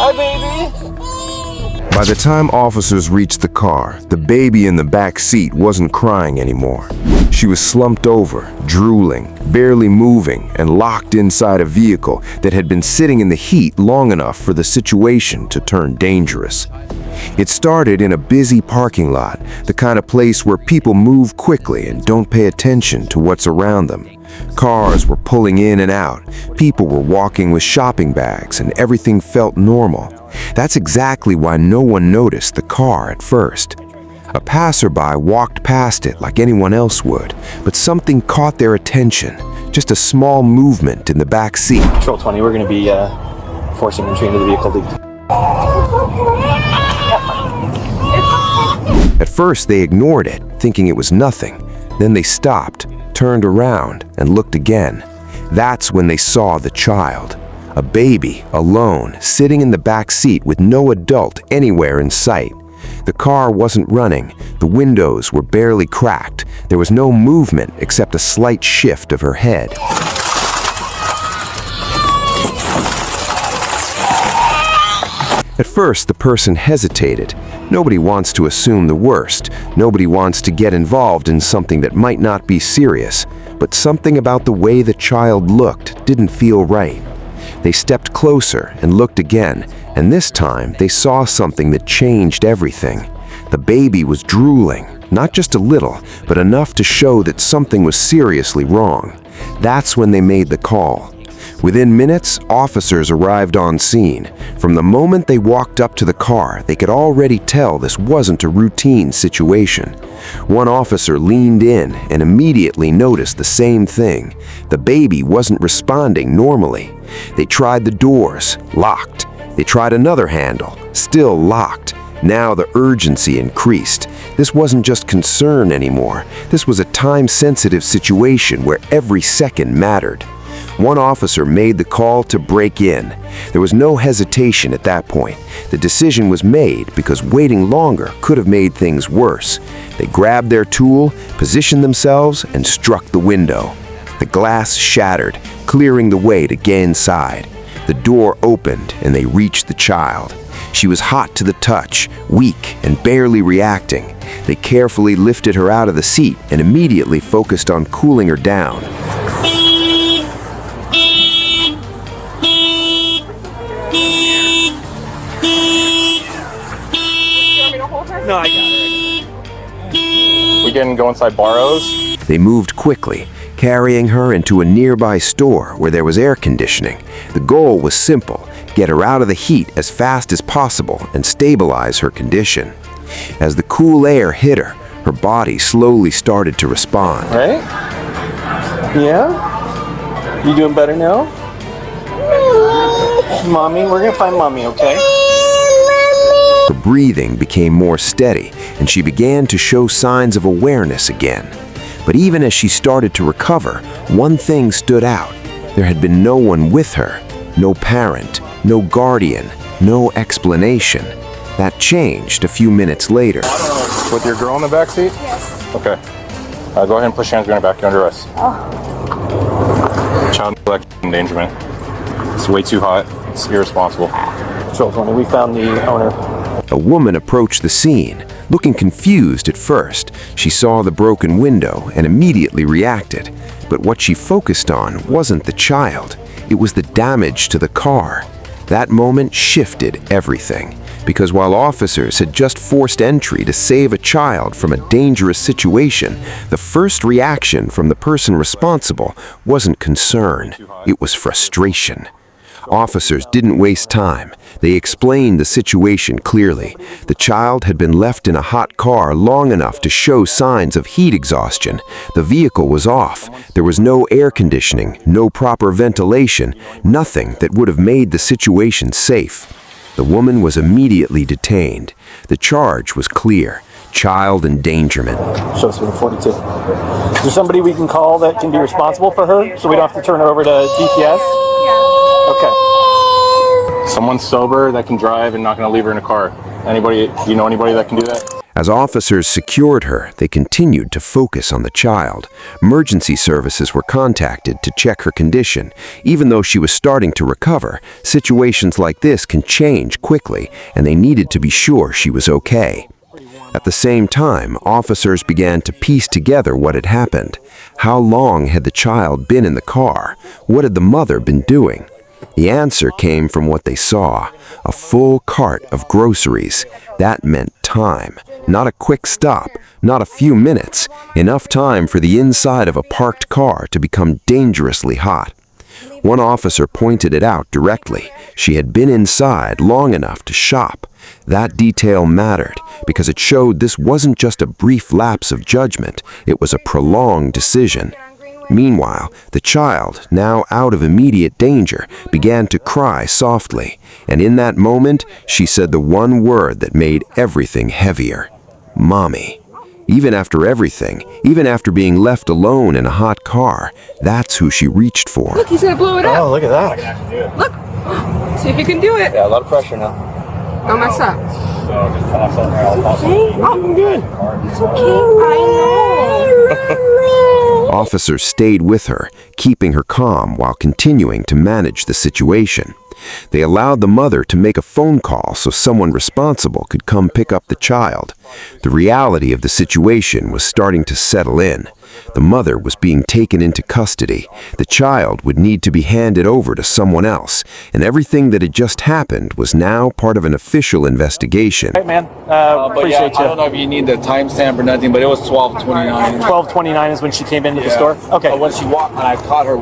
Hi, baby. By the time officers reached the car, the baby in the back seat wasn't crying anymore. She was slumped over, drooling, barely moving, and locked inside a vehicle that had been sitting in the heat long enough for the situation to turn dangerous. It started in a busy parking lot, the kind of place where people move quickly and don't pay attention to what's around them. Cars were pulling in and out, people were walking with shopping bags, and everything felt normal. That's exactly why no one noticed the car at first. A passerby walked past it like anyone else would, but something caught their attention, just a small movement in the back seat. Control 20, we're going to be forcing entry into the vehicle. At first, they ignored it, thinking it was nothing. Then they stopped, turned around, and looked again. That's when they saw the child. A baby, alone, sitting in the back seat with no adult anywhere in sight. The car wasn't running, the windows were barely cracked, there was no movement except a slight shift of her head. At first, the person hesitated. Nobody wants to assume the worst. Nobody wants to get involved in something that might not be serious. But something about the way the child looked didn't feel right. They stepped closer and looked again, and this time they saw something that changed everything. The baby was drooling, not just a little, but enough to show that something was seriously wrong. That's when they made the call. Within minutes, officers arrived on scene. From the moment they walked up to the car, they could already tell this wasn't a routine situation. One officer leaned in and immediately noticed the same thing. The baby wasn't responding normally. They tried the doors, locked. They tried another handle, still locked. Now the urgency increased. This wasn't just concern anymore. This was a time-sensitive situation where every second mattered. One officer made the call to break in. There was no hesitation at that point. The decision was made because waiting longer could have made things worse. They grabbed their tool, positioned themselves, and struck the window. The glass shattered, clearing the way to get inside. The door opened and they reached the child. She was hot to the touch, weak and barely reacting. They carefully lifted her out of the seat and immediately focused on cooling her down. No, I got it. We can go inside Barrows. They moved quickly, carrying her into a nearby store where there was air conditioning. The goal was simple: get her out of the heat as fast as possible and stabilize her condition. As the cool air hit her, her body slowly started to respond. Right? Yeah? You doing better now? Mommy, we're gonna find Mommy, okay? Her breathing became more steady, and she began to show signs of awareness again. But even as she started to recover, one thing stood out. There had been no one with her, no parent, no guardian, no explanation. That changed a few minutes later. With your girl in the back seat? Yes. Okay. Go ahead and push hands behind your back. You're under arrest. Oh. Child neglect endangerment. It's way too hot. It's irresponsible. Control 20, we found the owner. A woman approached the scene, looking confused at first. She saw the broken window and immediately reacted. But what she focused on wasn't the child. It was the damage to the car. That moment shifted everything, because while officers had just forced entry to save a child from a dangerous situation, the first reaction from the person responsible wasn't concern, it was frustration. Officers didn't waste time. They explained the situation clearly. The child had been left in a hot car long enough to show signs of heat exhaustion. The vehicle was off. There was no air conditioning, no proper ventilation, nothing that would have made the situation safe. The woman was immediately detained. The charge was clear: child endangerment. Show us with a 42. Is there somebody we can call that can be responsible for her so we don't have to turn her over to DCS? Okay. Someone sober that can drive and not going to leave her in a car. Anybody? Do you know anybody that can do that? As officers secured her, they continued to focus on the child. Emergency services were contacted to check her condition. Even though she was starting to recover, situations like this can change quickly, and they needed to be sure she was okay. At the same time, officers began to piece together what had happened. How long had the child been in the car? What had the mother been doing? The answer came from what they saw, a full cart of groceries. That meant time, not a quick stop, not a few minutes, enough time for the inside of a parked car to become dangerously hot. One officer pointed it out directly. She had been inside long enough to shop. That detail mattered because it showed this wasn't just a brief lapse of judgment, it was a prolonged decision. Meanwhile, the child, now out of immediate danger, began to cry softly, and in that moment, she said the one word that made everything heavier: Mommy. Even after everything, even after being left alone in a hot car, that's who she reached for. Look, he's gonna blow it up. Oh, look at that. Look. See if you can do it. Yeah, a lot of pressure now. Don't mess up. Okay, I'm good. It's okay. I know. Officers stayed with her, keeping her calm while continuing to manage the situation. They allowed the mother to make a phone call so someone responsible could come pick up the child. The reality of the situation was starting to settle in. The mother was being taken into custody. The child would need to be handed over to someone else, and everything that had just happened was now part of an official investigation. Hey, man. But Appreciate I don't know if you need the timestamp or nothing, but it was 12:29. 12:29 is when she came into the store? Okay. When she walked, and I caught her,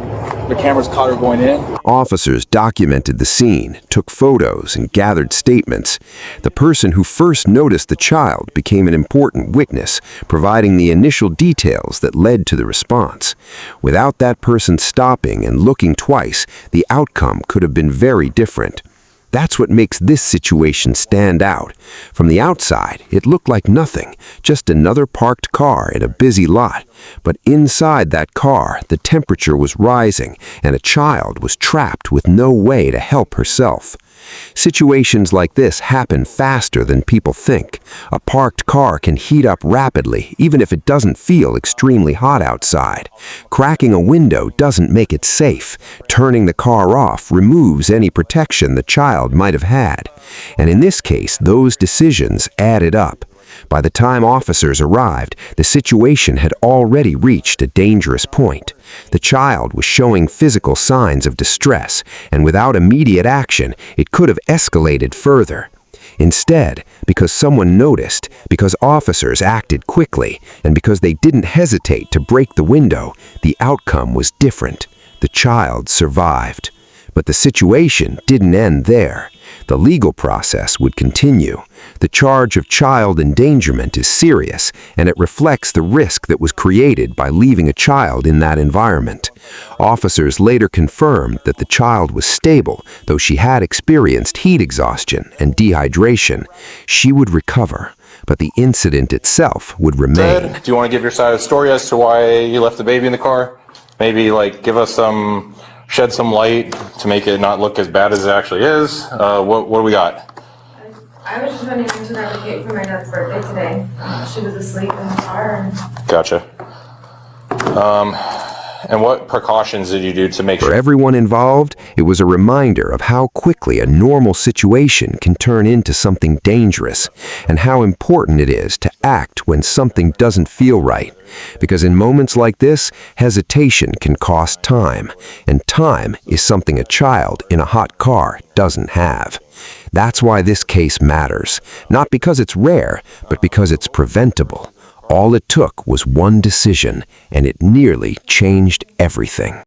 the cameras caught her going in. Officers documented the scene, took photos, and gathered statements. The person who first noticed the child became an important witness, providing the initial details that led to the response. Without that person stopping and looking twice, the outcome could have been very different. That's what makes this situation stand out. From the outside, it looked like nothing, just another parked car in a busy lot. But inside that car, the temperature was rising, and a child was trapped with no way to help herself. Situations like this happen faster than people think. A parked car can heat up rapidly, even if it doesn't feel extremely hot outside. Cracking a window doesn't make it safe. Turning the car off removes any protection the child might have had. And in this case, those decisions added up. By the time officers arrived, the situation had already reached a dangerous point. The child was showing physical signs of distress, and without immediate action, it could have escalated further. Instead, because someone noticed, because officers acted quickly, and because they didn't hesitate to break the window, the outcome was different. The child survived. But the situation didn't end there. The legal process would continue. The charge of child endangerment is serious, and it reflects the risk that was created by leaving a child in that environment. Officers later confirmed that the child was stable, though she had experienced heat exhaustion and dehydration. She would recover, but the incident itself would remain. Do you want to give your side of the story as to why you left the baby in the car? Maybe give us shed some light to make it not look as bad as it actually is. What do we got? I was just running into that cake for my dad's birthday today. She was asleep in the car. Gotcha. And what precautions did you do to make For sure? everyone involved, it was a reminder of how quickly a normal situation can turn into something dangerous, and how important it is to act when something doesn't feel right. Because in moments like this, hesitation can cost time, and time is something a child in a hot car doesn't have. That's why this case matters, not because it's rare, but because it's preventable. All it took was one decision, and it nearly changed everything.